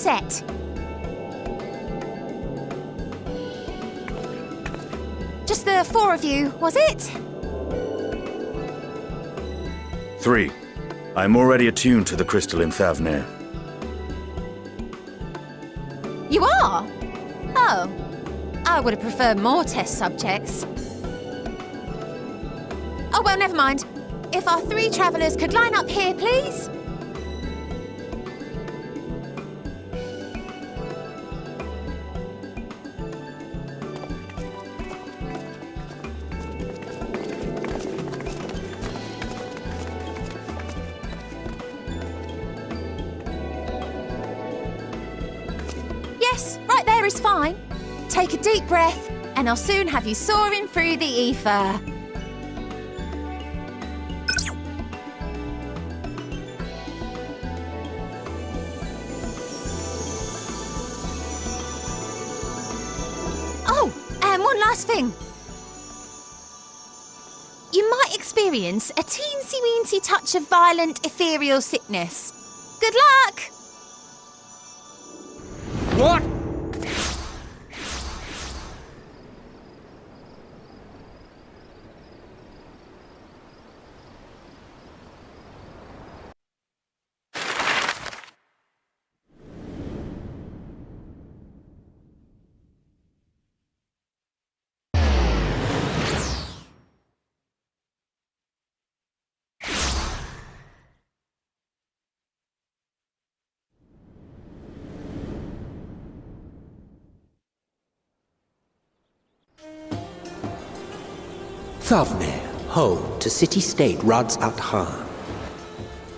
set. Just the 4 of you, was it? 3. I'm already attuned to the crystal in Thavnair. You are? Oh. I would have preferred more test subjects. Oh, well, never mind. If our 3 travellers could line up here, please. Yes, right there is fine. Take a deep breath, and I'll soon have you soaring through the ether. Oh, and one last thing. You might experience a teensy-weensy touch of violent ethereal sickness. Good luck! What? Thavnair, home to city-state Rads at Han.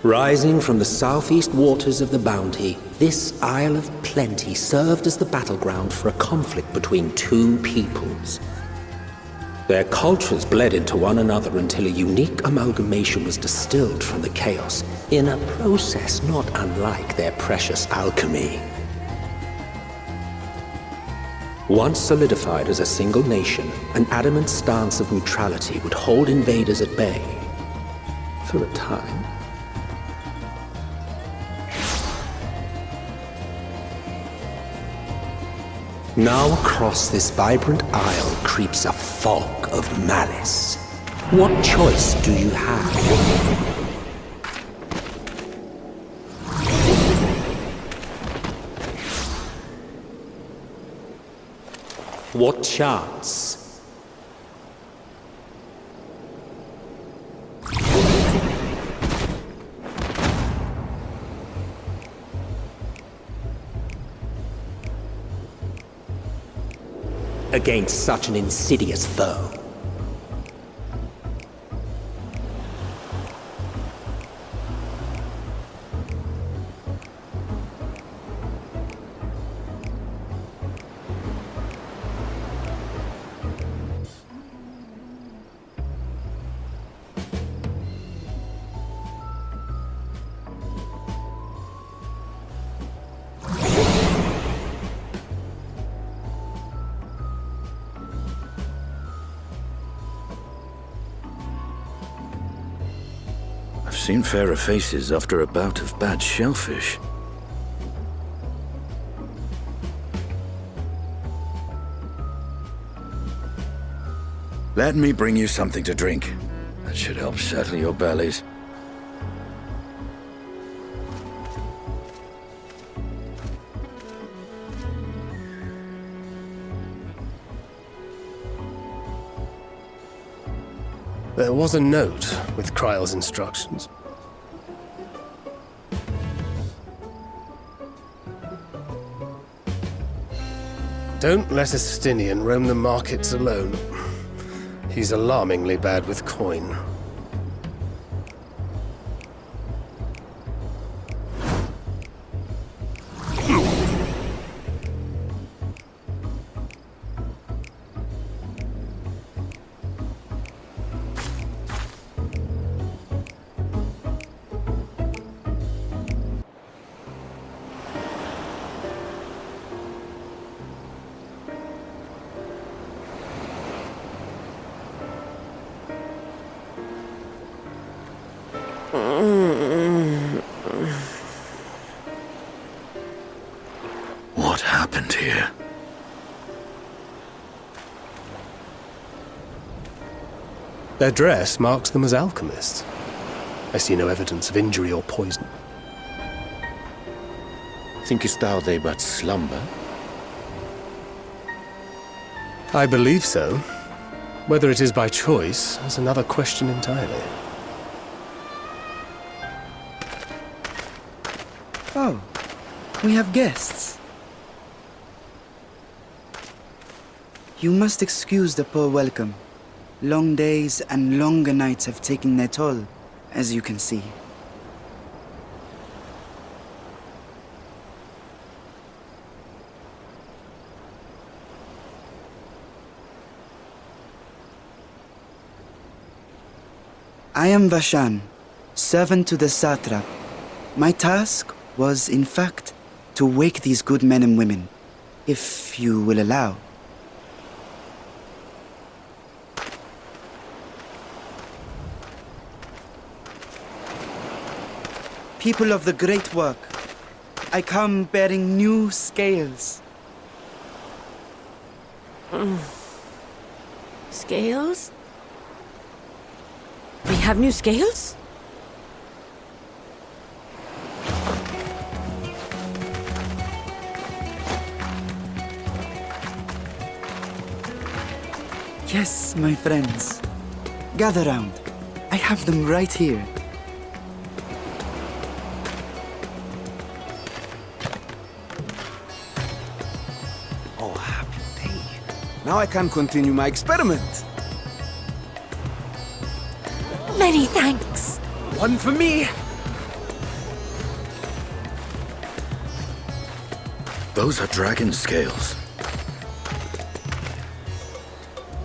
Rising from the southeast waters of the Bounty, this Isle of Plenty served as the battleground for a conflict between 2 peoples. Their cultures bled into one another until a unique amalgamation was distilled from the chaos, in a process not unlike their precious alchemy. Once solidified as a single nation, an adamant stance of neutrality would hold invaders at bay. For a time. Now across this vibrant isle creeps a fog of malice. What choice do you have? What chance? Against such an insidious foe. I've seen fairer faces after a bout of bad shellfish. Let me bring you something to drink. That should help settle your bellies. There was a note with Kryle's instructions. Don't let a Stinian roam the markets alone. He's alarmingly bad with coin. What happened here? Their dress marks them as alchemists. I see no evidence of injury or poison. Thinkest thou they but slumber? I believe so. Whether it is by choice is another question entirely. Oh, we have guests. You must excuse the poor welcome. Long days and longer nights have taken their toll, as you can see. I am Vashan, servant to the satrap. My task was, in fact, to wake these good men and women, if you will allow. People of the great work, I come bearing new scales. Scales? We have new scales? Yes, my friends. Gather round. I have them right here. Oh, happy day. Now I can continue my experiment. Many thanks. One for me. Those are dragon scales.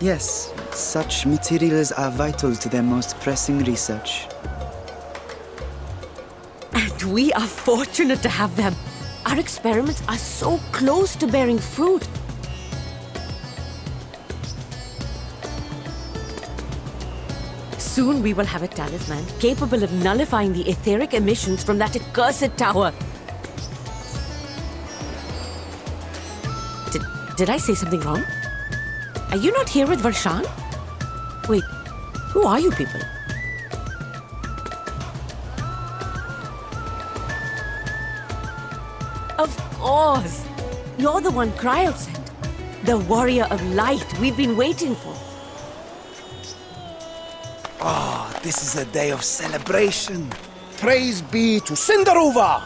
Yes, such materials are vital to their most pressing research. And we are fortunate to have them. Our experiments are so close to bearing fruit. Soon we will have a talisman capable of nullifying the etheric emissions from that accursed tower. Did I say something wrong? Are you not here with Varshan? Wait, who are you people? Of course! You're the one Kryl sent. The warrior of light we've been waiting for. Ah, this is a day of celebration. Praise be to Cinderova!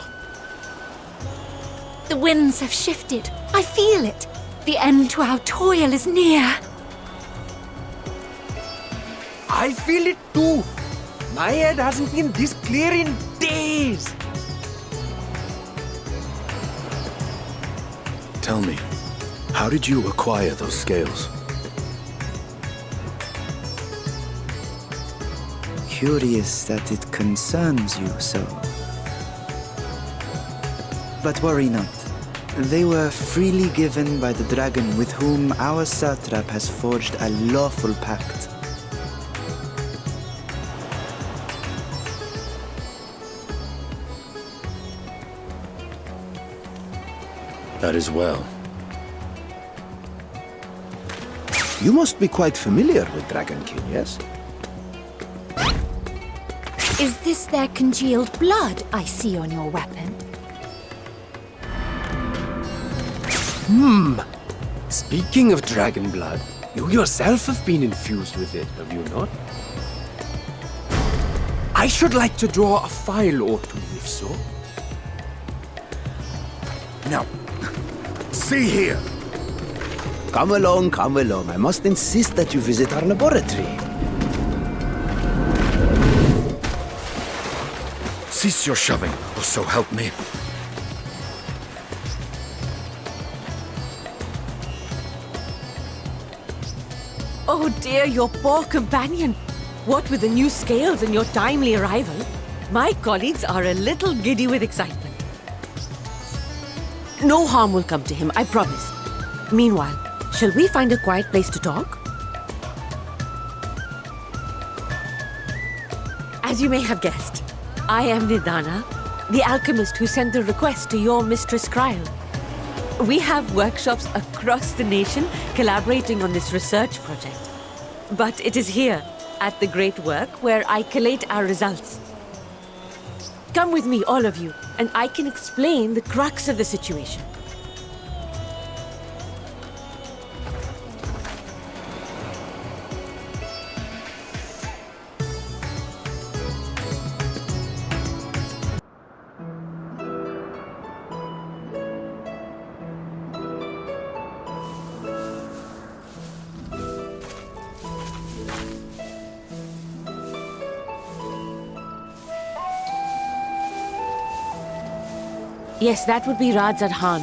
The winds have shifted. I feel it. The end to our toil is near. I feel it too. My head hasn't been this clear in days. Tell me, how did you acquire those scales? Curious that it concerns you so. But worry not. They were freely given by the dragon with whom our satrap has forged a lawful pact. That is well. You must be quite familiar with Dragon King, yes? Is this their congealed blood I see on your weapon? Speaking of dragon blood, you yourself have been infused with it, have you not? I should like to draw a file or two, if so. Now, see here. Come along, come along. I must insist that you visit our laboratory. Cease your shoving, or so help me. Oh dear, your poor companion. What with the new scales and your timely arrival, my colleagues are a little giddy with excitement. No harm will come to him, I promise. Meanwhile, shall we find a quiet place to talk? As you may have guessed, I am Nidana, the alchemist who sent the request to your Mistress Kryl. We have workshops across the nation collaborating on this research project. But it is here, at the Great Work, where I collate our results. Come with me, all of you, and I can explain the crux of the situation. Yes, that would be Radzad Khan.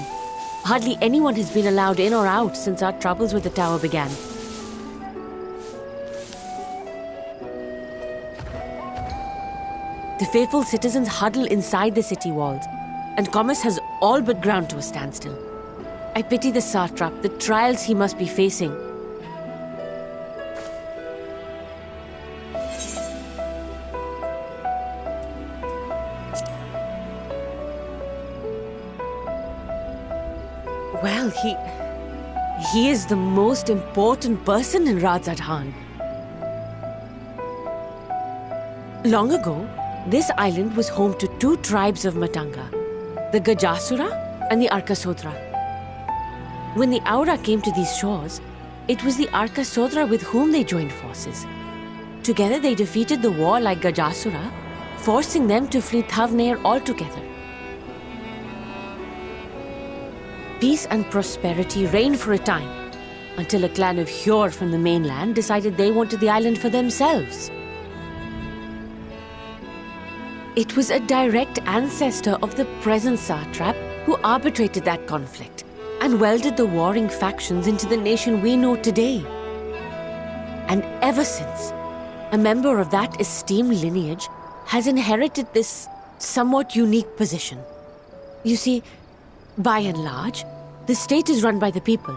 Hardly anyone has been allowed in or out since our troubles with the tower began. The faithful citizens huddle inside the city walls, and commerce has all but ground to a standstill. I pity the satrap, the trials he must be facing. Well, he is the most important person in Radzad Khan. Long ago, this island was home to two tribes of Matanga, the Gajasura and the Arkasodra. When the Aura came to these shores, it was the Arkasodra with whom they joined forces. Together they defeated the warlike Gajasura, forcing them to flee Thavnair altogether. Peace and prosperity reigned for a time, until a clan of Hjor from the mainland decided they wanted the island for themselves. It was a direct ancestor of the present satrap who arbitrated that conflict and welded the warring factions into the nation we know today. And ever since, a member of that esteemed lineage has inherited this somewhat unique position. You see, by and large, the state is run by the people.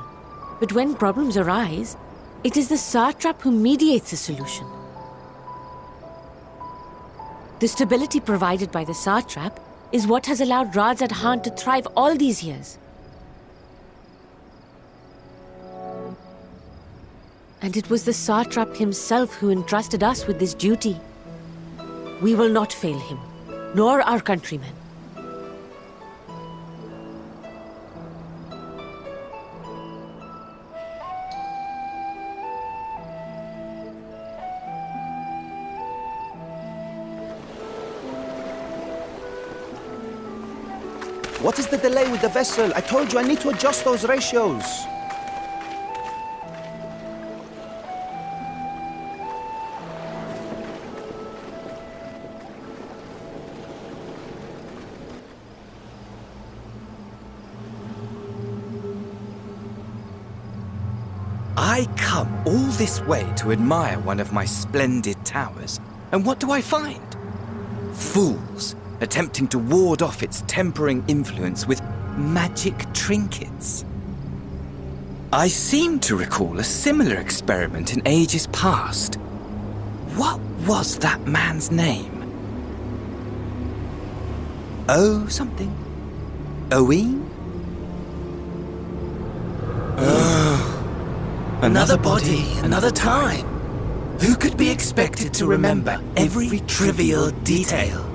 But when problems arise, it is the satrap who mediates the solution. The stability provided by the satrap is what has allowed Radzad Khan to thrive all these years. And it was the satrap himself who entrusted us with this duty. We will not fail him, nor our countrymen. What is the delay with the vessel? I told you I need to adjust those ratios. I come all this way to admire one of my splendid towers, and what do I find? Fools attempting to ward off its tempering influence with magic trinkets. I seem to recall a similar experiment in ages past. What was that man's name? Oh, something. Owen? Another body, another time. Who could be expected to remember every trivial detail?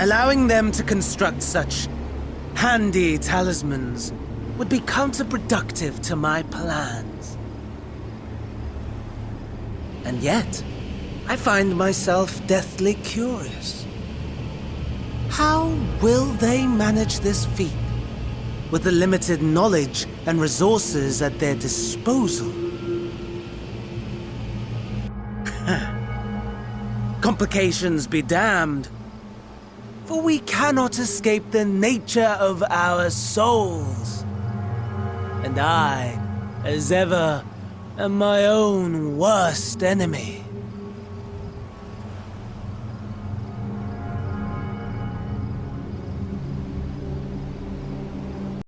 Allowing them to construct such handy talismans would be counterproductive to my plans. And yet, I find myself deathly curious. How will they manage this feat with the limited knowledge and resources at their disposal? Complications be damned, for we cannot escape the nature of our souls. And I, as ever, am my own worst enemy.